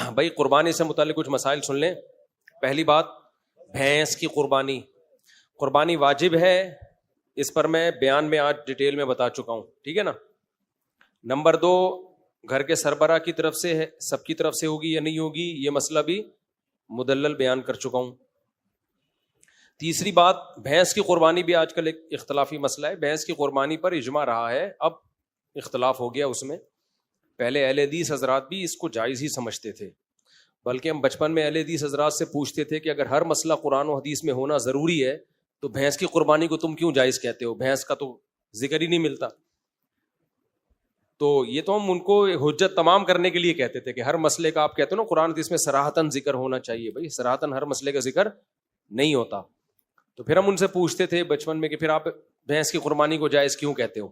بھائی قربانی سے متعلق کچھ مسائل سن لیں. پہلی بات، بھینس کی قربانی واجب ہے، اس پر میں بیان میں آج ڈیٹیل میں بتا چکا ہوں، ٹھیک ہے نا. نمبر 2، گھر کے سربراہ کی طرف سے ہے، سب کی طرف سے ہوگی یا نہیں ہوگی، یہ مسئلہ بھی مدلل بیان کر چکا ہوں. تیسری بات، بھینس کی قربانی بھی آج کل ایک اختلافی مسئلہ ہے. بھینس کی قربانی پر اجماع رہا ہے، اب اختلاف ہو گیا اس میں. پہلے اہل حدیث حضرات بھی اس کو جائز ہی سمجھتے تھے، بلکہ ہم بچپن میں اہل حدیث حضرات سے پوچھتے تھے کہ اگر ہر مسئلہ قرآن و حدیث میں ہونا ضروری ہے تو بھینس کی قربانی کو تم کیوں جائز کہتے ہو؟ بھینس کا تو ذکر ہی نہیں ملتا. تو یہ تو ہم ان کو حجت تمام کرنے کے لیے کہتے تھے کہ ہر مسئلے کا آپ کہتے ہو نا قرآن حدیث میں صراحتاً ذکر ہونا چاہیے. بھائی صراحتاً ہر مسئلے کا ذکر نہیں ہوتا. تو پھر ہم ان سے پوچھتے تھے بچپن میں کہ پھر آپ بھینس کی قربانی کو جائز کیوں کہتے ہو؟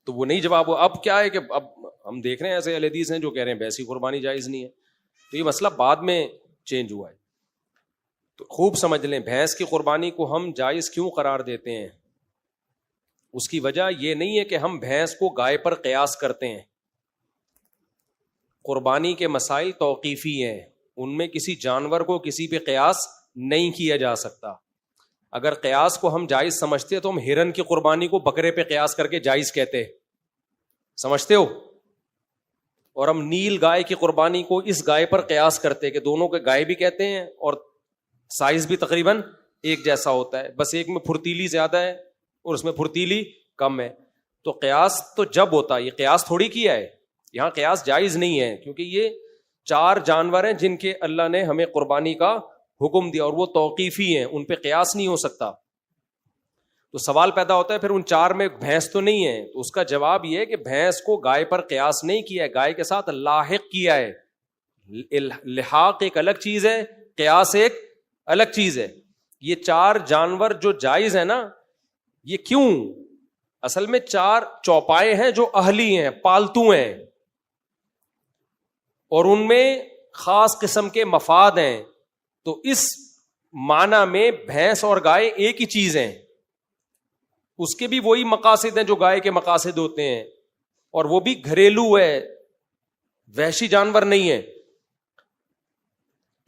تو وہ نہیں جواب ہوا. اب کیا ہے کہ اب ہم دیکھ رہے ہیں ایسے اہل حدیث ہیں جو کہہ رہے ہیں بھینس کی قربانی جائز نہیں ہے. تو یہ مسئلہ بعد میں چینج ہوا ہے. تو خوب سمجھ لیں، بھینس کی قربانی کو ہم جائز کیوں قرار دیتے ہیں. اس کی وجہ یہ نہیں ہے کہ ہم بھینس کو گائے پر قیاس کرتے ہیں. قربانی کے مسائل توقیفی ہیں، ان میں کسی جانور کو کسی پہ قیاس نہیں کیا جا سکتا. اگر قیاس کو ہم جائز سمجھتے تو ہم ہرن کی قربانی کو بکرے پہ قیاس کر کے جائز کہتے، سمجھتے ہو. اور ہم نیل گائے کی قربانی کو اس گائے پر قیاس کرتے کہ دونوں کے گائے بھی کہتے ہیں اور سائز بھی تقریباً ایک جیسا ہوتا ہے، بس ایک میں پھرتیلی زیادہ ہے اور اس میں پھرتیلی کم ہے. تو قیاس تو جب ہوتا ہے، یہ قیاس تھوڑی کیا ہے، یہاں قیاس جائز نہیں ہے، کیونکہ یہ 4 جانور ہیں جن کے اللہ نے ہمیں قربانی کا حکم دیا اور وہ توقیفی ہیں، ان پہ قیاس نہیں ہو سکتا. تو سوال پیدا ہوتا ہے پھر ان 4 میں بھینس تو نہیں ہے. تو اس کا جواب یہ ہے کہ بھینس کو گائے پر قیاس نہیں کیا ہے، گائے کے ساتھ لاحق کیا ہے. لحاق ایک الگ چیز ہے، قیاس ایک الگ چیز ہے. یہ 4 جانور جو جائز ہیں نا، یہ کیوں؟ اصل میں 4 چوپائے ہیں جو اہلی ہیں، پالتو ہیں، اور ان میں خاص قسم کے مفاد ہیں. تو اس معنی میں بھینس اور گائے ایک ہی چیز ہیں. اس کے بھی وہی مقاصد ہیں جو گائے کے مقاصد ہوتے ہیں، اور وہ بھی گھریلو ہے، وحشی جانور نہیں ہے.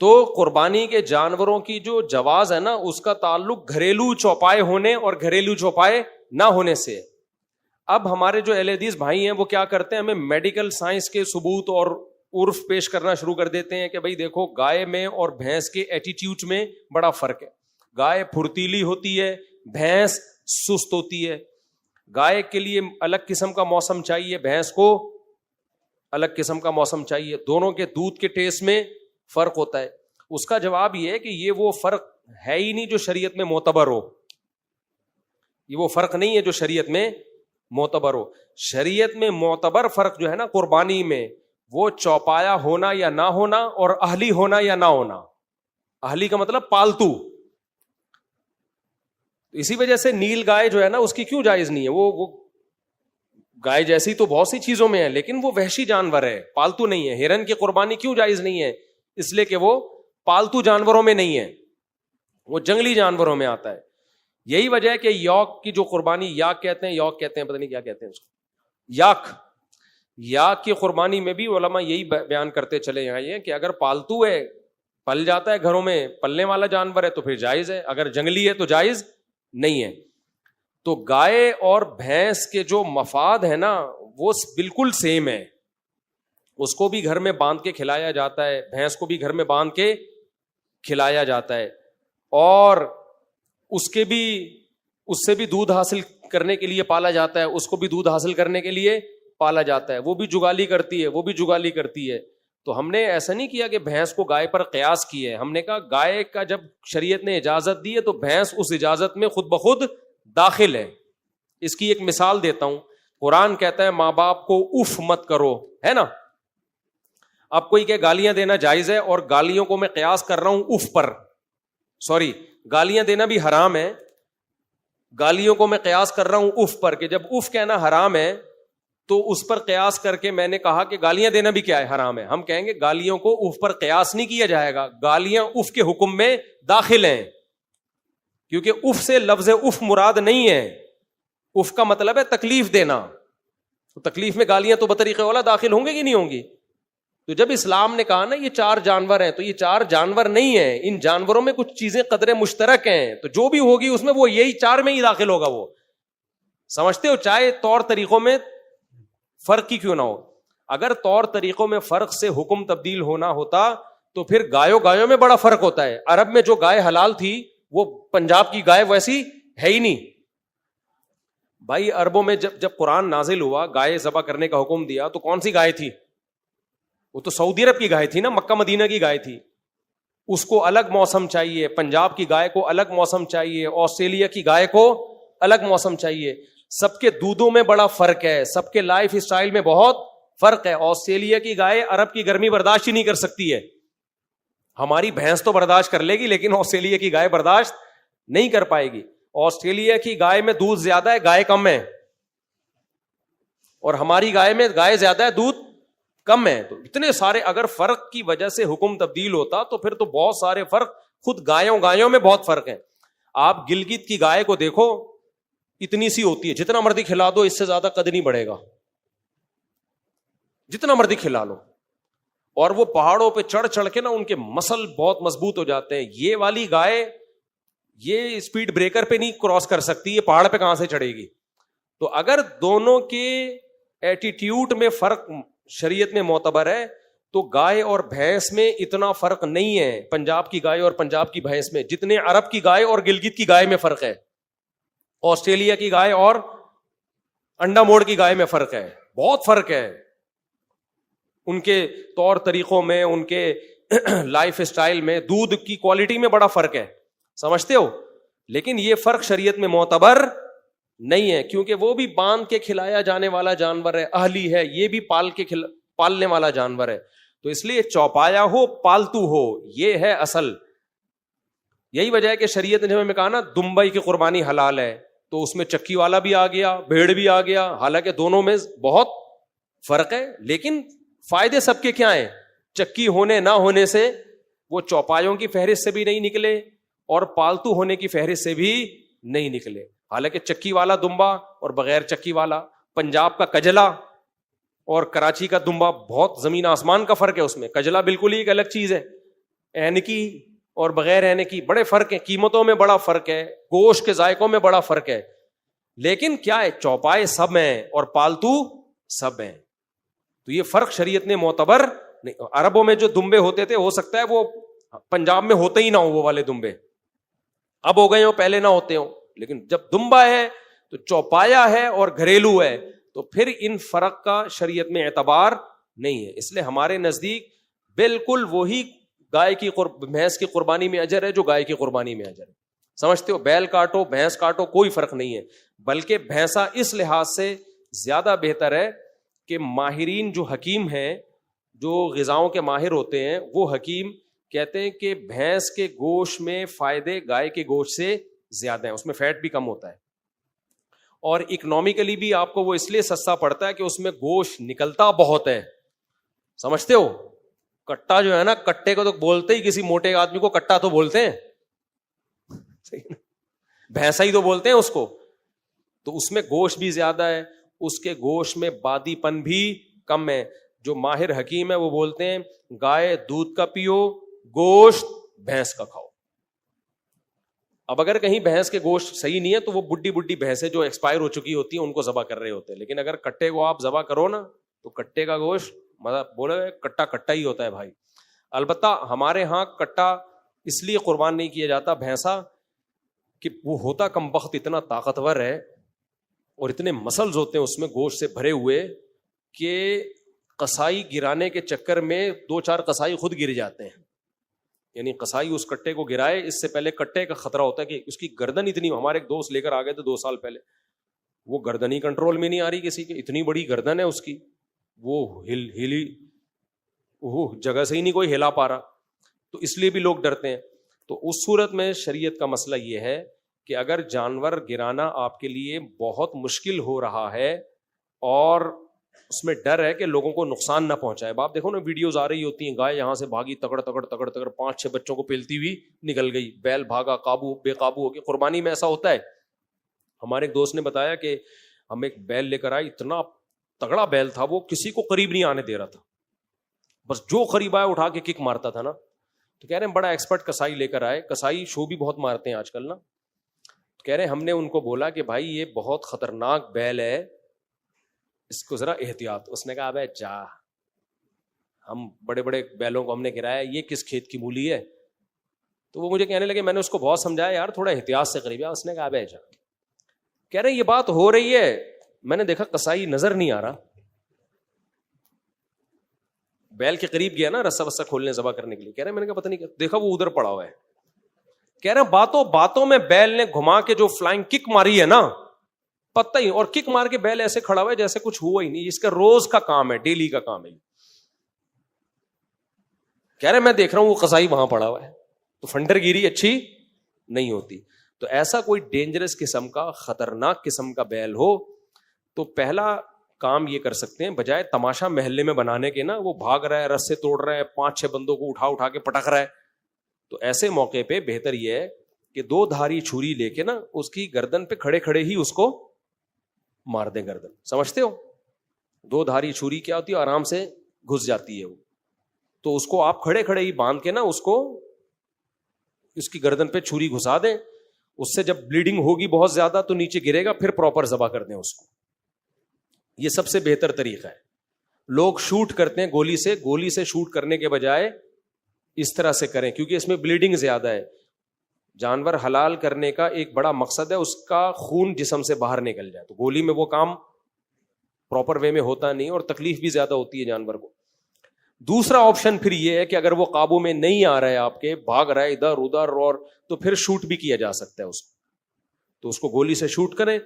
تو قربانی کے جانوروں کی جو جواز ہے نا، اس کا تعلق گھریلو چوپائے ہونے اور گھریلو چوپائے نہ ہونے سے. اب ہمارے جو اہل حدیث بھائی ہیں وہ کیا کرتے ہیں، ہمیں میڈیکل سائنس کے ثبوت اور عرف پیش کرنا شروع کر دیتے ہیں کہ بھئی دیکھو گائے میں اور بھینس کے ایٹیٹیوڈ میں بڑا فرق ہے. گائے پھرتیلی ہوتی ہے، بھینس سست ہوتی ہے. گائے کے لیے الگ قسم کا موسم چاہیے، بھینس کو الگ قسم کا موسم چاہیے. دونوں کے دودھ کے ٹیسٹ میں فرق ہوتا ہے. اس کا جواب یہ ہے کہ یہ وہ فرق ہے ہی نہیں جو شریعت میں معتبر ہو. یہ وہ فرق نہیں ہے جو شریعت میں معتبر ہو. شریعت میں معتبر فرق جو ہے نا قربانی میں، وہ چوپایا ہونا یا نہ ہونا اور اہلی ہونا یا نہ ہونا. اہلی کا مطلب پالتو. اسی وجہ سے نیل گائے جو ہے نا اس کی کیوں جائز نہیں ہے؟ وہ گائے جیسی تو بہت سی چیزوں میں ہے، لیکن وہ وحشی جانور ہے، پالتو نہیں ہے. ہرن کی قربانی کیوں جائز نہیں ہے؟ اس لیے کہ وہ پالتو جانوروں میں نہیں ہے، وہ جنگلی جانوروں میں آتا ہے. یہی وجہ ہے کہ یوک کی جو قربانی، یاک کہتے ہیں، یوک کہتے ہیں، پتہ نہیں کیا کہتے ہیں اس کو، یاک کی قربانی میں بھی علماء یہی بیان کرتے چلے آئے ہیں کہ اگر پالتو ہے، پل جاتا ہے گھروں میں، پلنے والا جانور ہے تو پھر جائز ہے، اگر جنگلی ہے تو جائز نہیں ہے. تو گائے اور بھینس کے جو مفاد ہے نا وہ بالکل سیم ہے. اس کو بھی گھر میں باندھ کے کھلایا جاتا ہے، بھینس کو بھی گھر میں باندھ کے کھلایا جاتا ہے، اور اس سے بھی دودھ حاصل کرنے کے لیے پالا جاتا ہے، اس کو بھی دودھ حاصل کرنے کے لیے پالا جاتا ہے. وہ بھی جگالی کرتی ہے، وہ بھی جگالی کرتی ہے. تو ہم نے ایسا نہیں کیا کہ بھینس کو گائے پر قیاس کی ہے. ہم نے کہا گائے کا جب شریعت نے اجازت دی ہے تو بھینس اس اجازت میں خود بخود داخل ہے. اس کی ایک مثال دیتا ہوں. قرآن کہتا ہے ماں باپ کو اف مت کرو، ہے نا. اب کوئی کہ گالیاں دینا جائز ہے، اور گالیوں کو میں قیاس کر رہا ہوں اف پر. سوری، گالیاں دینا بھی حرام ہے، گالیوں کو میں قیاس کر رہا ہوں اف پر، کہ جب اف کہنا حرام ہے تو اس پر قیاس کر کے میں نے کہا کہ گالیاں دینا بھی کیا ہے، حرام ہے. ہم کہیں گے گالیوں کو اف پر قیاس نہیں کیا جائے گا، گالیاں اف کے حکم میں داخل ہیں، کیونکہ اف سے لفظ اف مراد نہیں ہے. اف کا مطلب ہے تکلیف دینا. تو تکلیف میں گالیاں تو بطریق اولا داخل ہوں گے کہ نہیں ہوں گی؟ تو جب اسلام نے کہا نا یہ 4 جانور ہیں، تو یہ 4 جانور نہیں ہیں، ان جانوروں میں کچھ چیزیں قدرے مشترک ہیں، تو جو بھی ہوگی اس میں وہ یہی 4 میں ہی داخل ہوگا. وہ سمجھتے ہو؟ چاہے طور طریقوں میں فرق کی کیوں نہ ہو. اگر طور طریقوں میں فرق سے حکم تبدیل ہونا ہوتا تو پھر گایوں میں بڑا فرق ہوتا ہے. عرب میں جو گائے حلال تھی وہ پنجاب کی گائے ویسی ہے ہی نہیں بھائی. عربوں میں جب قرآن نازل ہوا، گائے ذبح کرنے کا حکم دیا، تو کون سی گائے تھی؟ وہ تو سعودی عرب کی گائے تھی نا، مکہ مدینہ کی گائے تھی. اس کو الگ موسم چاہیے، پنجاب کی گائے کو الگ موسم چاہیے، آسٹریلیا کی گائے کو الگ موسم چاہیے. سب کے دودھوں میں بڑا فرق ہے، سب کے لائف اسٹائل میں بہت فرق ہے. آسٹریلیا کی گائے عرب کی گرمی برداشت ہی نہیں کر سکتی ہے. ہماری بھینس تو برداشت کر لے گی لیکن آسٹریلیا کی گائے برداشت نہیں کر پائے گی. آسٹریلیا کی گائے میں دودھ زیادہ ہے، گائے کم ہے، اور ہماری گائے میں گائے زیادہ ہے، دودھ کم ہے. تو اتنے سارے اگر فرق کی وجہ سے حکم تبدیل ہوتا تو پھر تو بہت سارے فرق، خود گایوں میں بہت فرق ہے. آپ گلگت کی گائے کو دیکھو، اتنی سی ہوتی ہے، جتنا مرضی کھلا دو اس سے زیادہ قد نہیں بڑھے گا، جتنا مرضی کھلا لو. اور وہ پہاڑوں پہ چڑھ کے نا ان کے مسل بہت مضبوط ہو جاتے ہیں. یہ والی گائے یہ اسپیڈ بریکر پہ نہیں کراس کر سکتی، یہ پہاڑ پہ کہاں سے چڑھے گی؟ تو اگر دونوں کے ایٹیٹیوڈ میں فرق شریعت میں معتبر ہے تو گائے اور بھینس میں اتنا فرق نہیں ہے. پنجاب کی گائے اور پنجاب کی بھینس میں جتنے عرب کی گائے اور گلگت کی گائے میں فرق ہے، آسٹریلیا کی گائے اور انڈا موڑ کی گائے میں فرق ہے، بہت فرق ہے. ان کے طور طریقوں میں، ان کے لائف اسٹائل میں، دودھ کی کوالٹی میں بڑا فرق ہے، سمجھتے ہو؟ لیکن یہ فرق شریعت میں معتبر نہیں ہے، کیونکہ وہ بھی باندھ کے کھلایا جانے والا جانور ہے، اہلی ہے، یہ بھی پالنے والا جانور ہے. تو اس لیے چوپایا ہو پالتو ہو، یہ ہے اصل. یہی وجہ ہے کہ شریعت نے ہمیں کہا نا دمبئی کی قربانی حلال ہے، تو اس میں چکی والا بھی آ گیا، بھیڑ بھی آ گیا. حالانکہ دونوں میں بہت فرق ہے، لیکن فائدے سب کے کیا ہیں؟ چکی ہونے نہ ہونے سے وہ چوپایوں کی فہرست سے بھی نہیں نکلے اور پالتو ہونے کی فہرست سے بھی نہیں نکلے. حالانکہ چکی والا دمبا اور بغیر چکی والا، پنجاب کا کجلا اور کراچی کا دمبا بہت زمین آسمان کا فرق ہے. اس میں کجلا بالکل ہی ایک الگ چیز ہے، اینکی اور بغیر اینکی بڑے فرق ہیں، قیمتوں میں بڑا فرق ہے، گوشت کے ذائقوں میں بڑا فرق ہے. لیکن کیا ہے؟ چوپائے سب ہیں اور پالتو سب ہیں. تو یہ فرق شریعت نے معتبر نہیں. عربوں میں جو دمبے ہوتے تھے ہو سکتا ہے وہ پنجاب میں ہوتے ہی نہ ہو، وہ والے دمبے اب ہو گئے ہوں، پہلے نہ ہوتے ہوں. لیکن جب دمبا ہے تو چوپایا ہے اور گھریلو ہے، تو پھر ان فرق کا شریعت میں اعتبار نہیں ہے. اس لیے ہمارے نزدیک بالکل وہی گائے کی بھینس کی قربانی میں اجر ہے جو گائے کی قربانی میں اجر ہے. سمجھتے ہو؟ بیل کاٹو بھینس کاٹو کوئی فرق نہیں ہے، بلکہ بھینسا اس لحاظ سے زیادہ بہتر ہے کہ ماہرین جو حکیم ہیں، جو غذاؤں کے ماہر ہوتے ہیں، وہ حکیم کہتے ہیں کہ بھینس کے گوشت میں فائدے گائے کے گوشت سے زیادہ ہیں، اس میں فیٹ بھی کم ہوتا ہے، اور اکنومیکلی بھی آپ کو وہ اس لیے سستا پڑتا ہے کہ اس میں گوشت نکلتا بہت ہے. سمجھتے ہو؟ کٹا جو ہے نا، کٹے کو تو بولتے ہی کسی موٹے آدمی کو کٹا تو بولتے ہیں، بھینسا ہی تو بولتے ہیں اس کو. تو اس میں گوشت بھی زیادہ ہے، اس کے گوشت میں بادی پن بھی کم ہے. جو ماہر حکیم ہے وہ بولتے ہیں گائے دودھ کا پیو، گوشت بھینس کا کھاؤ. اب اگر کہیں بھینس کے گوشت صحیح نہیں ہے تو وہ بڈی بھینسیں جو ایکسپائر ہو چکی ہوتی ہیں ان کو ذبح کر رہے ہوتے ہیں. لیکن اگر کٹے کو آپ ذبح کرو نا تو کٹے کا گوشت مطلب بولے کٹا ہی ہوتا ہے بھائی. البتہ ہمارے ہاں کٹا اس لیے قربان نہیں کیا جاتا بھینسا کہ وہ ہوتا کم بخت اتنا طاقتور ہے اور اتنے مسلز ہوتے ہیں اس میں گوشت سے بھرے ہوئے کہ قصائی گرانے کے چکر میں 2-4 قصائی خود گر جاتے ہیں. یعنی قصائی اس کٹے کو گرائے اس سے پہلے کٹے کا خطرہ ہوتا ہے کہ اس کی گردن اتنی، ہمارے ایک دوست لے کر آ گئے تھے 2 سال پہلے، وہ گردن ہی کنٹرول میں نہیں آ رہی کسی کی، اتنی بڑی گردن ہے اس کی، وہ ہلی وہ جگہ سے ہی نہیں کوئی ہلا پا رہا. تو اس لیے بھی لوگ ڈرتے ہیں. تو اس صورت میں شریعت کا مسئلہ یہ ہے کہ اگر جانور گرانا آپ کے لیے بہت مشکل ہو رہا ہے اور اس میں ڈر ہے کہ لوگوں کو نقصان نہ پہنچائے. آپ دیکھو نا ویڈیوز آ رہی ہوتی ہیں، گائے یہاں سے بھاگی تگڑ 5-6 بچوں کو پیلتی ہوئی نکل گئی، بیل بھاگا بے قابو ہو کے. قربانی میں ایسا ہوتا ہے. ہمارے ایک دوست نے بتایا کہ ہم ایک بیل لے کر آئے، اتنا تگڑا بیل تھا وہ کسی کو قریب نہیں آنے دے رہا تھا. بس جو قریب آیا اٹھا کے کک مارتا تھا نا. تو کہہ رہے ہیں بڑا ایکسپرٹ کسائی لے کر آئے, کسائی شو بھی بہت مارتے ہیں آج کل نا. کہہ رہے ہم نے ان کو بولا کہ بھائی یہ بہت خطرناک بیل ہے, اس کو ذرا احتیاط. اس نے کہا ابے جا, ہم بڑے بڑے بیلوں کو ہم نے گرایا, یہ کس کھیت کی مولی ہے. تو وہ مجھے کہنے لگے میں نے اس کو بہت سمجھایا یار تھوڑا احتیاط سے قریب. اس نے کہا ابے جا. کہہ رہے یہ بات ہو رہی ہے, میں نے دیکھا کسائی نظر نہیں آ رہا, بیل کے قریب گیا نا رسا وسا کھولنے ذبح کرنے کے لیے. کہہ رہے میں نے کہا پتہ نہیں کیا, دیکھا وہ ادھر پڑا ہوا ہے. کہہ رہے باتوں باتوں میں بیل نے گھما کے جو فلائنگ کک ماری ہے نا, پتہ ہی, اور کک مار کے بیل ایسے کھڑا ہوا ہے جیسے کچھ ہوا ہی نہیں. اس کا روز کا کام ہے, ڈیلی کا کام ہے. کہہ رہے میں دیکھ رہا ہوں وہ قصائی وہاں پڑا ہوا ہے. تو فنڈر گیری اچھی نہیں ہوتی. تو ایسا کوئی ڈینجرس قسم کا خطرناک قسم کا بیل ہو تو پہلا کام یہ کر سکتے ہیں, بجائے تماشا محلے میں بنانے کے نا, وہ بھاگ رہا ہے, رسے توڑ رہا ہے, 5-6 بندوں کو اٹھا کے پٹک رہا ہے, تو ایسے موقع پہ بہتر یہ ہے کہ 2 دھاری چھری لے کے نا اس کی گردن پہ کھڑے کھڑے ہی اس کو مار دیں گردن. سمجھتے ہو 2 دھاری چھری کیا ہوتی ہے, آرام سے گھس جاتی ہے وہ. تو اس کو آپ کھڑے کھڑے ہی باندھ کے نا اس کو اس کی گردن پہ چھری گھسا دیں. اس سے جب بلیڈنگ ہوگی بہت زیادہ تو نیچے گرے گا, پھر پراپر ذبح کر دیں اس کو. یہ سب سے بہتر طریقہ ہے. لوگ شوٹ کرتے ہیں گولی سے شوٹ کرنے کے بجائے اس طرح سے کریں, کیونکہ اس میں بلیڈنگ زیادہ ہے. جانور حلال کرنے کا ایک بڑا مقصد ہے اس کا خون جسم سے باہر نکل جائے. تو گولی میں وہ کام پراپر وے میں ہوتا نہیں اور تکلیف بھی زیادہ ہوتی ہے جانور کو. دوسرا آپشن پھر یہ ہے کہ اگر وہ قابو میں نہیں آ رہا ہے آپ کے, بھاگ رہا ہے ادھر ادھر, اور تو پھر شوٹ بھی کیا جا سکتا ہے اس کو. تو اس کو گولی سے شوٹ کریں,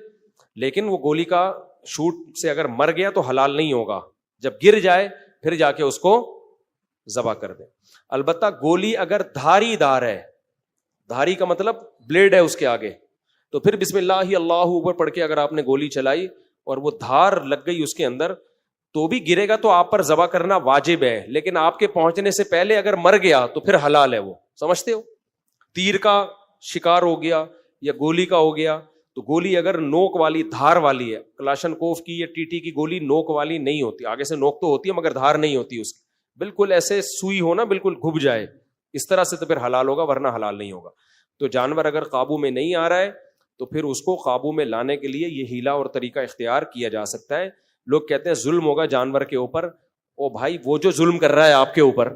لیکن وہ گولی کا شوٹ سے اگر مر گیا تو حلال نہیں ہوگا. جب گر جائے پھر جا کے اس کو ذبح کر دیں. البتہ گولی اگر دھاری دار ہے, دھاری کا مطلب بلیڈ ہے اس کے آگے, تو پھر بسم اللہ اللہ اکبر پڑھ کے اگر آپ نے گولی چلائی اور وہ دھار لگ گئی اس کے اندر, تو بھی گرے گا تو آپ پر ذبح کرنا واجب ہے. لیکن آپ کے پہنچنے سے پہلے اگر مر گیا تو پھر حلال ہے وہ. سمجھتے ہو, تیر کا شکار ہو گیا یا گولی کا ہو گیا, تو گولی اگر نوک والی دھار والی ہے, کلاشن کوف کی یا ٹی ٹی کی گولی نوک والی نہیں ہوتی, آگے سے نوک تو ہوتی ہے مگر دھار نہیں ہوتی اس کی, بالکل ایسے سوئی ہو نا, بالکل گھب جائے اس طرح سے, تو پھر حلال ہوگا, ورنہ حلال نہیں ہوگا. تو جانور اگر قابو میں نہیں آ رہا ہے تو پھر اس کو قابو میں لانے کے لیے یہ ہیلا اور طریقہ اختیار کیا جا سکتا ہے. لوگ کہتے ہیں ظلم ہوگا جانور کے اوپر. او بھائی, وہ جو ظلم کر رہا ہے آپ کے اوپر,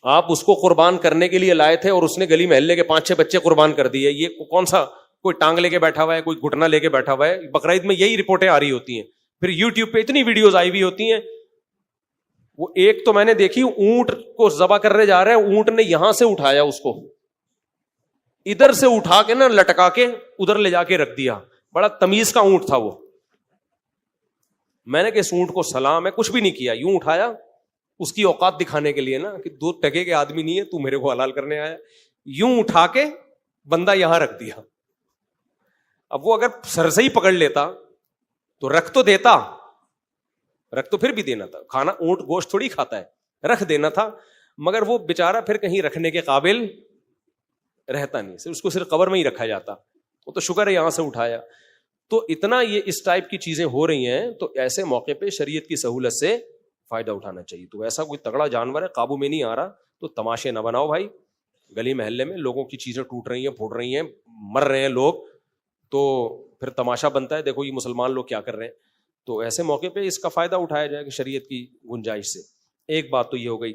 آپ اس کو قربان کرنے کے لیے لائے تھے اور اس نے گلی محلے کے 5-6 بچے قربان کر دیے. یہ کون سا کوئی ٹانگ لے کے بیٹھا ہوا ہے, کوئی گھٹنا لے کے بیٹھا ہوا ہے. بقرعید میں یہی رپورٹیں آ رہی ہوتی ہیں, پھر یوٹیوب پہ اتنی ویڈیوز آئی ہوئی ہوتی ہیں. وہ ایک تو میں نے دیکھی, اونٹ کو ذبح کرنے جا رہے ہیں, اونٹ نے یہاں سے اٹھایا اس کو, ادھر سے اٹھا کے نا لٹکا کے ادھر لے جا کے رکھ دیا. بڑا تمیز کا اونٹ تھا وہ. میں نے کہ اس اونٹ کو سلام ہے, کچھ بھی نہیں کیا, یوں اٹھایا اس کی اوقات دکھانے کے لیے نا, کہ 2 ٹکے کے آدمی نہیں ہے, تو میرے کو حلال کرنے آیا. یوں اٹھا کے بندہ یہاں رکھ دیا. اب وہ اگر سر سے ہی پکڑ لیتا تو رکھ تو دیتا, رکھ تو پھر بھی دینا تھا. کھانا اونٹ گوشت تھوڑی کھاتا ہے, رکھ دینا تھا. مگر وہ بیچارہ پھر کہیں رکھنے کے قابل رہتا نہیں, اس کو صرف قبر میں ہی رکھا جاتا. وہ تو شکر ہے یہاں سے اٹھایا. تو اتنا یہ اس ٹائپ کی چیزیں ہو رہی ہیں, تو ایسے موقع پہ شریعت کی سہولت سے فائدہ اٹھانا چاہیے. تو ایسا کوئی تگڑا جانور ہے قابو میں نہیں آ رہا تو تماشے نہ بناؤ بھائی. گلی محلے میں لوگوں کی چیزیں ٹوٹ رہی ہیں, پھوٹ رہی ہیں, مر رہے ہیں لوگ, تو پھر تماشا بنتا ہے دیکھو یہ مسلمان لوگ کیا کر رہے ہیں. تو ایسے موقع پہ اس کا فائدہ اٹھایا جائے کہ شریعت کی گنجائش سے. ایک بات تو یہ ہو گئی.